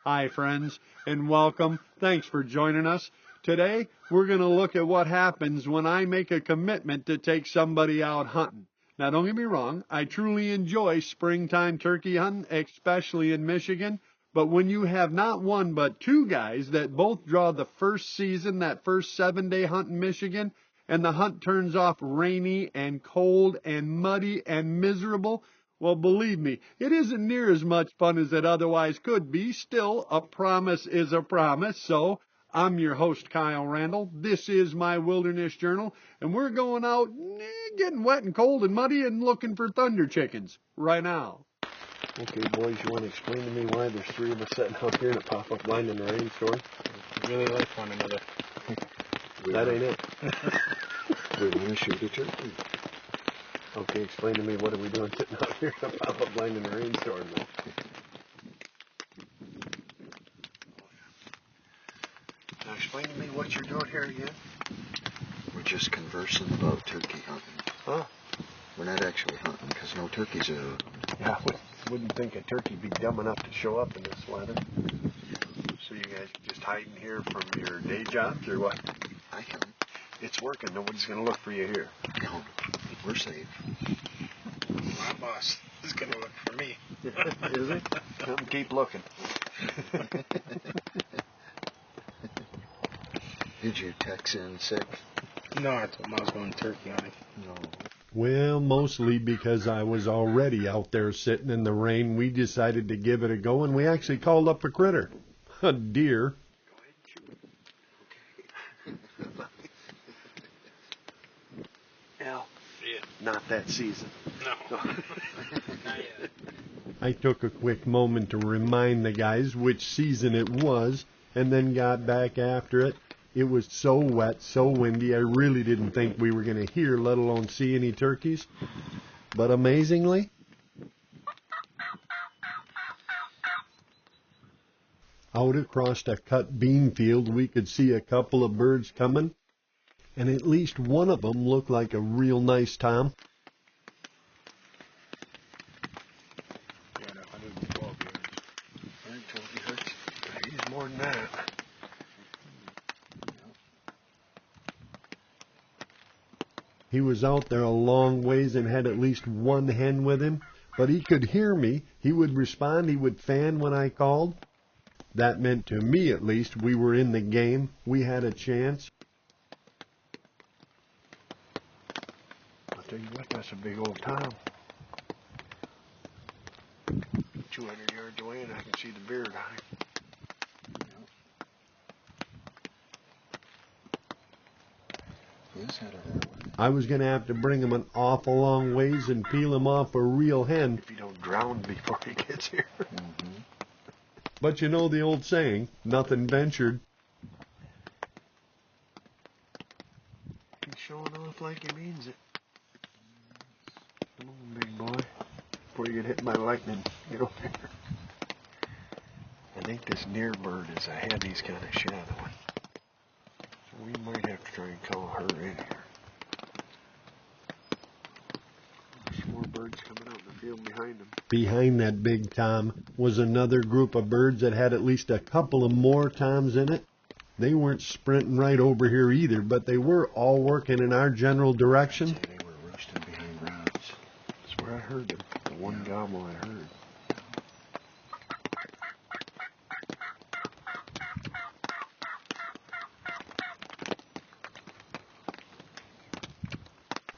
Hi, friends, and welcome. Thanks for joining us. Today, we're going to look at what happens when I make a commitment to take somebody out hunting. Now, don't get me wrong, I truly enjoy springtime turkey hunting, especially in Michigan. But when you have not one but two guys that both draw the first season, that first 7-day hunt in Michigan, and the hunt turns off rainy and cold and muddy and miserable, well, believe me, it isn't near as much fun as it otherwise could be. Still, a promise is a promise. So, I'm your host, Kyle Randall. This is my Wilderness Journal, and we're going out getting wet and cold and muddy and looking for thunder chickens right now. Okay, boys, you want to explain to me why there's three of us sitting out here in a pop-up blind in the rainstorm? We really like one another. That ain't it. We want to shoot a turkey. Okay, explain to me what are we doing sitting out here in a pop-up blind in the rainstorm, though? Now explain to me what you're doing here again. We're just conversing about turkey hunting. Huh? We're not actually hunting because no turkeys are. Yeah, I wouldn't think a turkey'd be dumb enough to show up in this weather. So you guys just hiding here from your day jobs or what? I can. It's working. Nobody's going to look for you here. No, we're safe. My boss is going to look for me. Is he? Come keep looking. Did you text in sick? No, I told him I was going turkey hunting. No. Well, mostly because I was already out there sitting in the rain, we decided to give it a go, and we actually called up a critter. A deer. Al, Yeah. not that season. No. Not yet. I took a quick moment to remind the guys which season it was, and then got back after it. It was so wet, so windy, I really didn't think we were going to hear, let alone see any turkeys. But amazingly, out across a cut bean field, we could see a couple of birds coming, and at least one of them looked like a real nice tom. Yeah, 112 yards. I told you, Hurts. He's more than that. He was out there a long ways and had at least one hen with him, but he could hear me. He would respond. He would fan when I called. That meant to me, at least, we were in the game. We had a chance. I'll tell you what, that's a big old tom. 200 yards away and I can see the beard eye. His head of that way. I was going to have to bring him an awful long ways and peel him off a real hen. If he don't drown before he gets here. Mm-hmm. But you know the old saying, nothing ventured. He's showing off like he means it. Come on, big boy. Before you get hit by lightning, get over here. I think this near bird is ahead. He's kind of shadowing. So we might have to try and call her in here. There's more birds coming out in the field behind him. Behind that big tom was another group of birds that had at least a couple of more toms in it. They weren't sprinting right over here either, but they were all working in our general direction. They were roosting behind rocks. That's where I heard them. The one gobble I heard.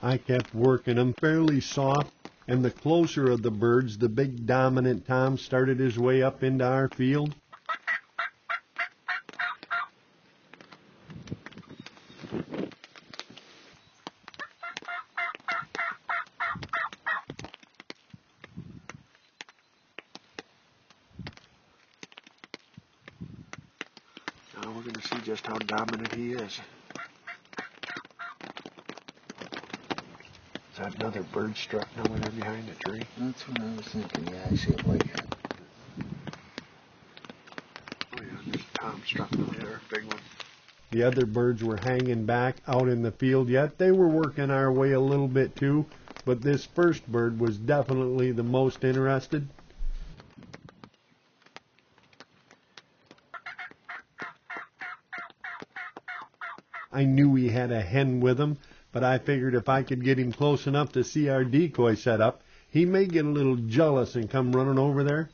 I kept working them fairly soft, and the closer of the birds, the big dominant tom started his way up into our field. Now we're going to see just how dominant he is. Is that another bird struck nowhere there behind the tree? That's what I was thinking. Yeah, I see a white head. Oh yeah, there's a tom struck over there, big one. The other birds were hanging back out in the field yet. They were working our way a little bit too, but this first bird was definitely the most interested. I knew he had a hen with him, but I figured if I could get him close enough to see our decoy set up, he may get a little jealous and come running over there.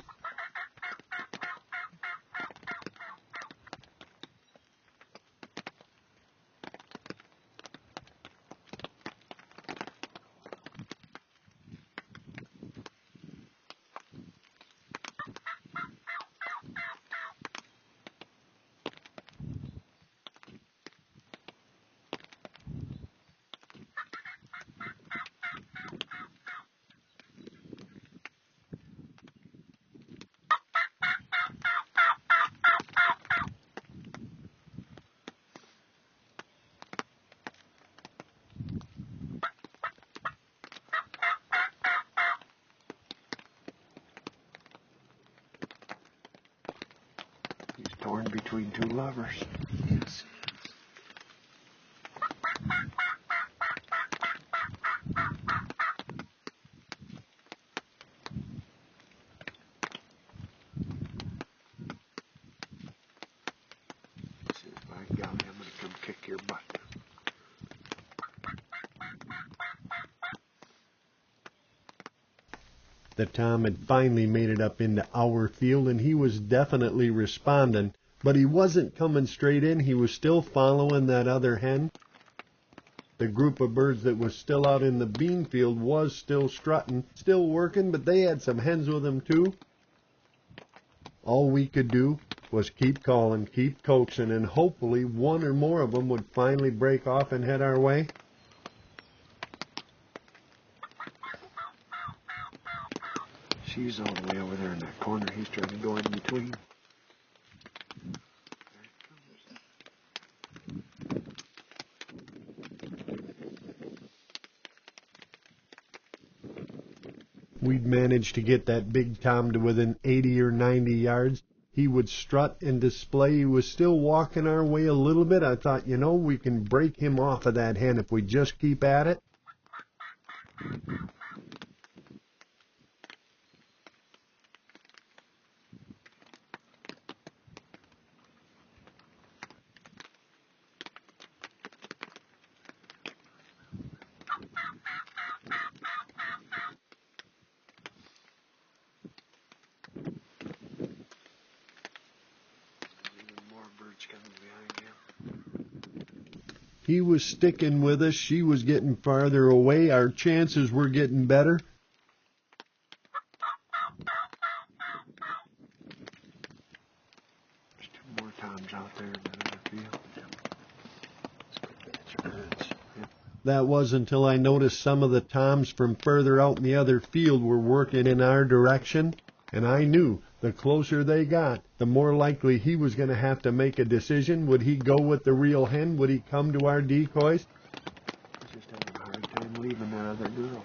He's torn between two lovers. Yes. See, by golly, I'm gonna come kick your butt. The tom had finally made it up into our field, and he was definitely responding, but he wasn't coming straight in. He was still following that other hen. The group of birds that was still out in the bean field was still strutting, still working, but they had some hens with them too. All we could do was keep calling, keep coaxing, and hopefully one or more of them would finally break off and head our way. She's all the way over there in that corner. He's trying to go in between. We'd managed to get that big tom to within 80 or 90 yards. He would strut and display. He was still walking our way a little bit. I thought, you know, we can break him off of that hen if we just keep at it. Even more birds coming behind him. He was sticking with us. She was getting farther away. Our chances were getting better. There's two more toms out there in another field. It's birds. Yep. That was until I noticed some of the toms from further out in the other field were working in our direction, and I knew the closer they got, the more likely he was going to have to make a decision. Would he go with the real hen? Would he come to our decoys? He's just having a hard time leaving that other girl.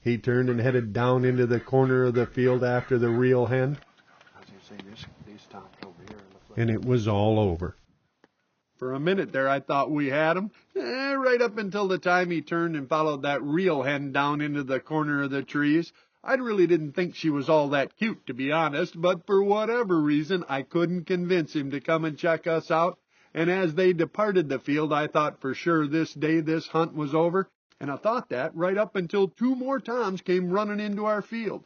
He turned and headed down into the corner of the field after the real hen, I was going to say, these toms over here look like... and it was all over. For a minute there, I thought we had him, right up until the time he turned and followed that real hen down into the corner of the trees. I really didn't think she was all that cute, to be honest, but for whatever reason, I couldn't convince him to come and check us out. And as they departed the field, I thought for sure this day this hunt was over, and I thought that right up until two more toms came running into our field.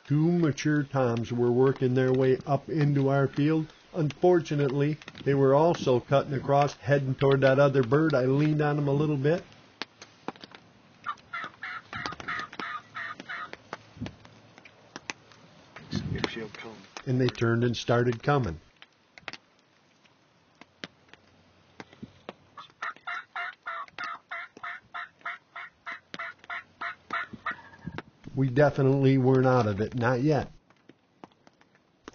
Two mature toms were working their way up into our field. Unfortunately, they were also cutting across, heading toward that other bird. I leaned on them a little bit. If she'll come. And they turned and started coming. We definitely weren't out of it, not yet.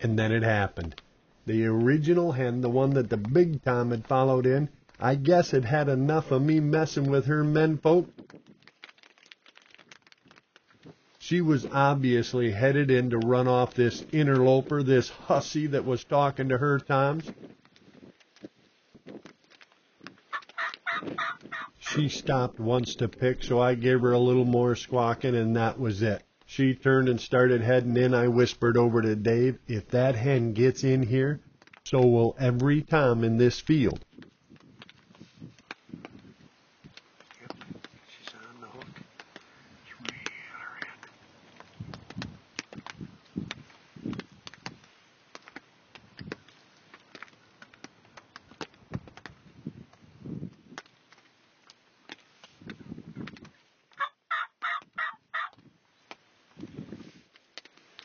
And then it happened. The original hen, the one that the big tom had followed in, I guess had had enough of me messing with her menfolk. She was obviously headed in to run off this interloper, this hussy that was talking to her toms. She stopped once to pick, so I gave her a little more squawking, and that was it. She turned and started heading in. I whispered over to Dave, if that hen gets in here, So will every tom in this field. Yep. She's on the hook. Just reel her in.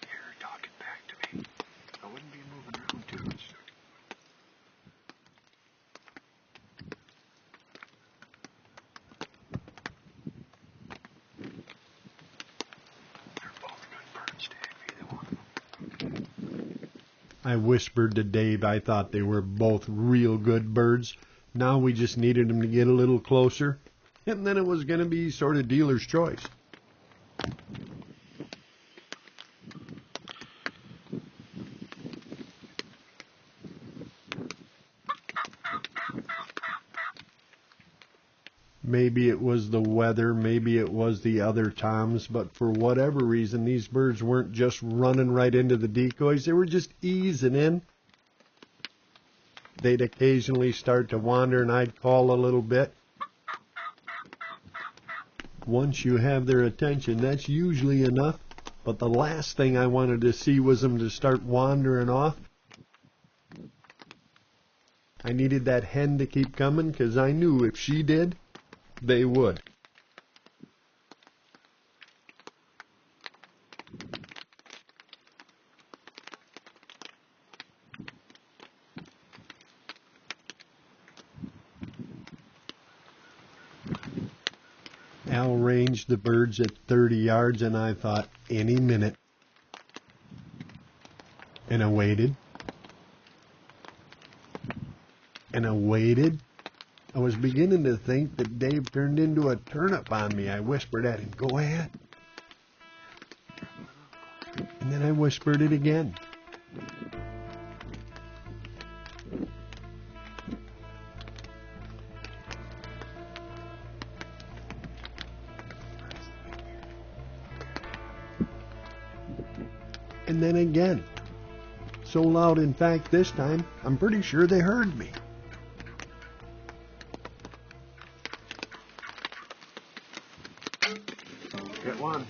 Hear her talking back to me. I wouldn't be moving around too much. They're both good birds, Dave, either one of them. I whispered to Dave I thought they were both real good birds. Now we just needed them to get a little closer, and then it was going to be sort of dealer's choice. Maybe it was the weather, maybe it was the other toms, but for whatever reason, these birds weren't just running right into the decoys, they were just easing in. They'd occasionally start to wander and I'd call a little bit. Once you have their attention, that's usually enough, but the last thing I wanted to see was them to start wandering off. I needed that hen to keep coming because I knew if she did, they would. Al ranged the birds at 30 yards and I thought, any minute. And I waited. And I waited. I was beginning to think that Dave turned into a turnip on me. I whispered at him, go ahead. And then I whispered it again. And then again. So loud, in fact, this time, I'm pretty sure they heard me. Hit one.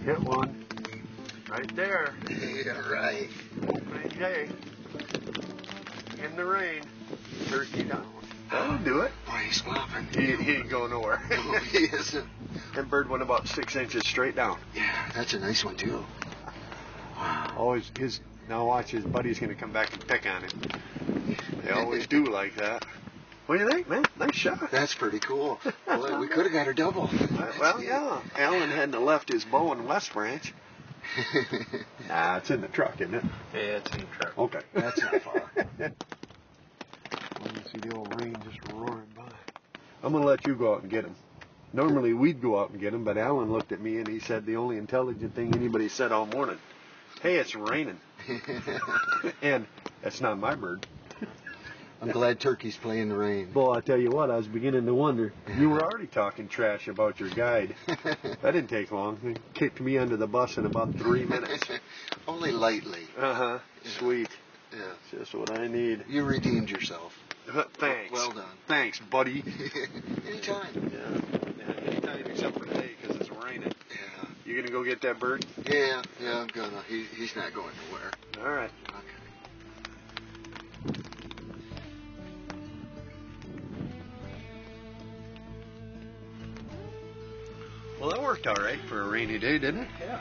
Hit one. Right there. Yeah, right. Opening day. In the rain. Turkey down. That'll do it. Boy, he's flopping. He ain't going nowhere. No, he isn't. That bird went about 6 inches straight down. Yeah, that's a nice one, too. Wow. Always his. Now watch, his buddy's gonna come back and pick on him. They always do like that. What do you think, man? Nice shot. That's pretty cool. Boy, we could have got her double. Well, yeah. Alan hadn't left his bow in West Branch. Nah, it's in the truck, isn't it? Yeah, it's in the truck. Okay. That's not far. Well, you see the old rain just roaring by. I'm gonna let you go out and get him. Normally we'd go out and get him, but Alan looked at me and he said the only intelligent thing anybody said all morning. Hey, it's raining. And that's not my bird. I'm glad turkeys play in the rain. Well, I tell you what, I was beginning to wonder. You were already talking trash about your guide. That didn't take long. He kicked me under the bus in about 3 minutes. Only lightly. Uh-huh. Sweet. Yeah. Just what I need. You redeemed yourself. Thanks. Well done. Thanks, buddy. Anytime. Yeah. Anytime except for today because it's raining. Yeah. You gonna go get that bird? Yeah, I'm gonna. He's not going nowhere. All right. Okay. Well, that worked all right for a rainy day, didn't it? Yeah.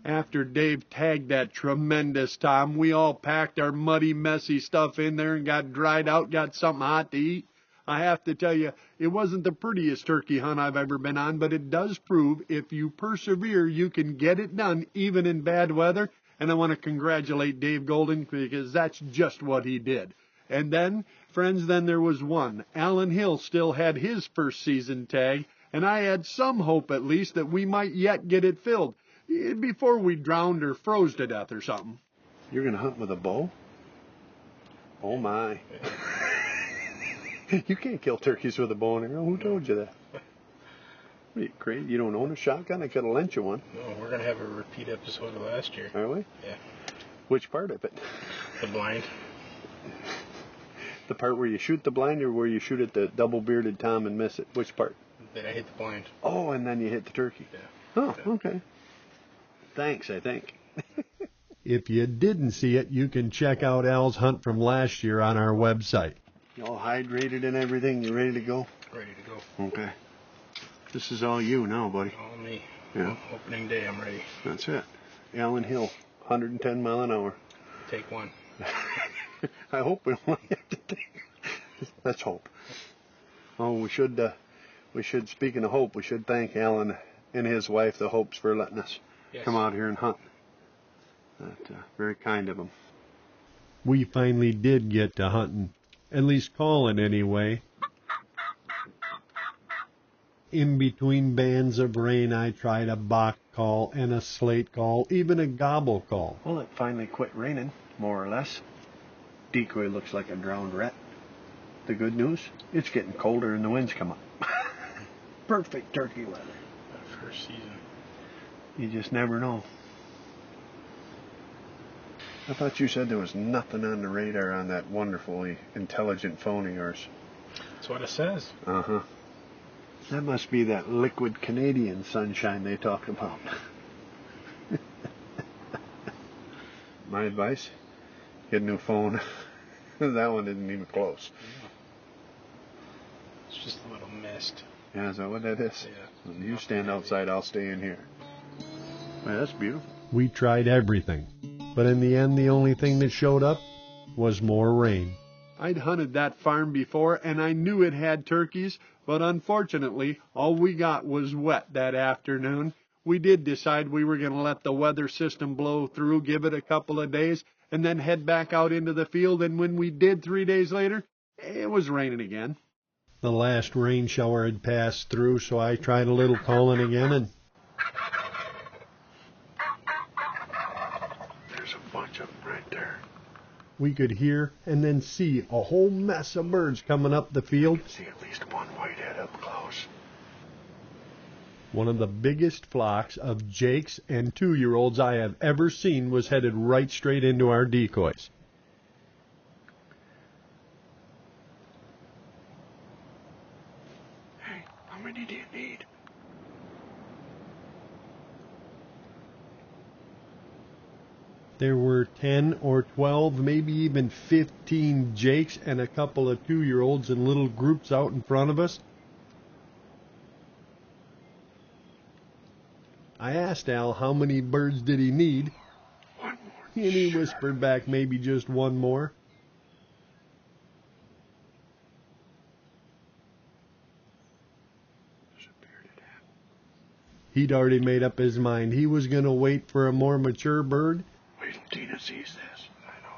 After Dave tagged that tremendous tom, we all packed our muddy, messy stuff in there and got dried out, got something hot to eat. I have to tell you, it wasn't the prettiest turkey hunt I've ever been on, but it does prove if you persevere, you can get it done even in bad weather. And I want to congratulate Dave Golden because that's just what he did. And then, friends, then there was one. Alan Hill still had his first season tag, and I had some hope at least that we might yet get it filled before we drowned or froze to death or something. You're gonna hunt with a bow? Oh my. You can't kill turkeys with a bow and arrow. Who told you that? What are you crazy? You don't own a shotgun? I could have lent you one. No, we're gonna have a repeat episode of last year. Are we? Yeah. Which part of it? The blind. The part where you shoot the blind or where you shoot at the double-bearded Tom and miss it? Which part? That I hit the blind. Oh, and then you hit the turkey. Yeah. Oh, okay. Thanks, I think. If you didn't see it, you can check out Al's hunt from last year on our website. You all hydrated and everything? You ready to go? Ready to go. Okay. This is all you now, buddy. All me. Yeah. Opening day, I'm ready. That's it. Allen Hill, 110 mile an hour. Take one. I hope we don't have to take. Let's hope. Oh, we should, speaking of hope, we should thank Alan and his wife, the Hopes, for letting us come out here and hunt. That's very kind of them. We finally did get to hunting, at least calling anyway. In between bands of rain, I tried a bach call and a slate call, even a gobble call. Well, it finally quit raining, more or less. Decoy looks like a drowned rat. The good news, it's getting colder and the winds come up. Perfect turkey weather. That first season. You just never know. I thought you said there was nothing on the radar on that wonderfully intelligent phone of yours. That's what it says. Uh-huh. That must be that liquid Canadian sunshine they talk about. My advice? Get a new phone. That one isn't even close. Yeah. It's just a little mist. Yeah, is that what that is? Yeah. When you stand outside, I'll stay in here. Well, that's beautiful. We tried everything, but in the end, the only thing that showed up was more rain. I'd hunted that farm before, and I knew it had turkeys, but unfortunately, all we got was wet that afternoon. We did decide we were going to let the weather system blow through, give it a couple of days, and then head back out into the field, and when we did 3 days later, it was raining again. The last rain shower had passed through, so I tried a little calling again, and There's a bunch of them right there. we could hear and then see a whole mess of birds coming up the field. See at least one whitehead up close. One of the biggest flocks of jakes and 2-year-olds I have ever seen was headed right straight into our decoys. Hey, how many do you need? There were 10 or 12, maybe even 15 jakes and a couple of 2-year-olds in little groups out in front of us. I asked Al how many birds did he need, One more. and he whispered back maybe just one more. There's a bearded hen. He'd already made up his mind. He was going to wait for a more mature bird. Wait till Tina sees this. I know.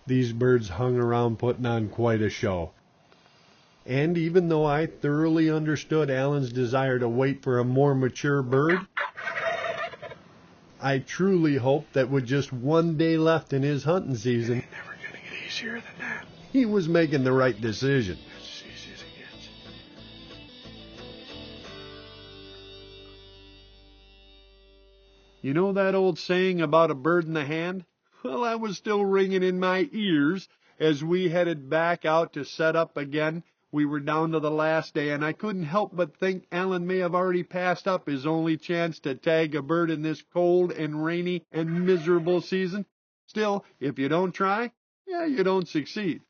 These birds hung around putting on quite a show. And even though I thoroughly understood Alan's desire to wait for a more mature bird, I truly hoped that with just 1 day left in his hunting season, Ain't never gonna get easier than that. he was making the right decision. It's as easy as it gets. You know that old saying about a bird in the hand? Well, that was still ringing in my ears as we headed back out to set up again. We were down to the last day, and I couldn't help but think Alan may have already passed up his only chance to tag a bird in this cold and rainy and miserable season. Still, if you don't try, you don't succeed.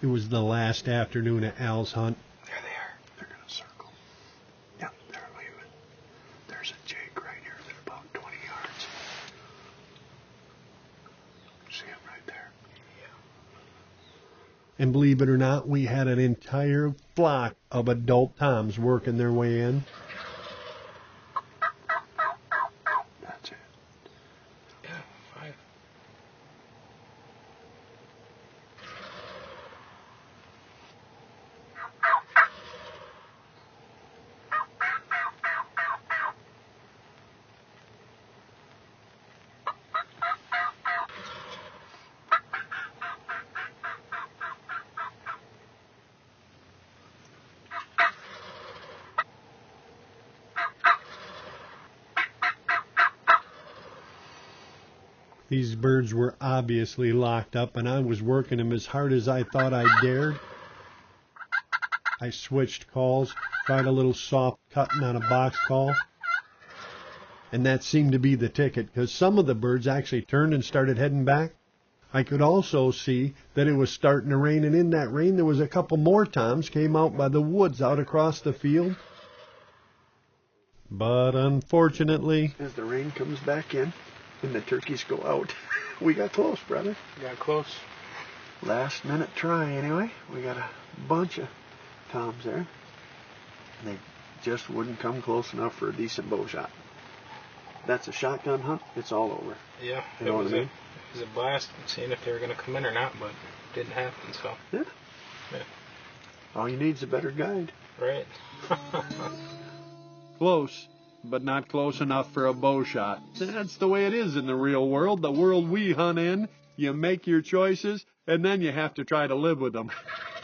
It was the last afternoon of Al's hunt. There they are. They're gonna circle. Yep, they're leaving. There's a jake right here. They're about 20 yards. See him right there? And believe it or not, we had an entire flock of adult toms working their way in. These birds were obviously locked up, and I was working them as hard as I thought I dared. I switched calls, tried a little soft cutting on a box call, and that seemed to be the ticket, because some of the birds actually turned and started heading back. I could also see that it was starting to rain, and in that rain there was a couple more toms came out by the woods out across the field. But unfortunately, as the rain comes back in and the turkeys go out, we got close, brother. Got close. Last minute try anyway. We got a bunch of toms there. And they just wouldn't come close enough for a decent bow shot. That's a shotgun hunt. It's all over. Yeah, You know what I mean? It was a blast seeing if they were going to come in or not, but it didn't happen, so. Yeah. Yeah. All you need is a better guide. Right. close, but not close enough for a bow shot. That's the way it is in the real world, the world we hunt in. You make your choices, and then you have to try to live with them.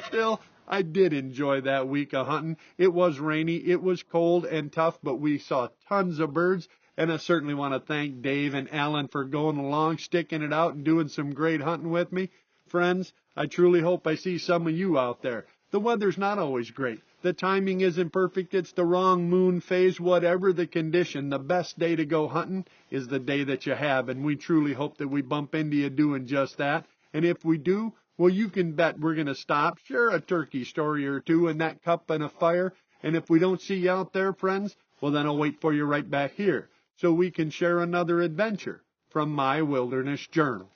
Still, I did enjoy that week of hunting. It was rainy, it was cold and tough, but we saw tons of birds, and I certainly want to thank Dave and Alan for going along, sticking it out, and doing some great hunting with me. Friends, I truly hope I see some of you out there. The weather's not always great. The timing isn't perfect. It's the wrong moon phase. Whatever the condition, the best day to go hunting is the day that you have, and we truly hope that we bump into you doing just that. And if we do, well, you can bet we're going to stop, share a turkey story or two in that cup and a fire. And if we don't see you out there, friends, well, then I'll wait for you right back here so we can share another adventure from my Wilderness Journal.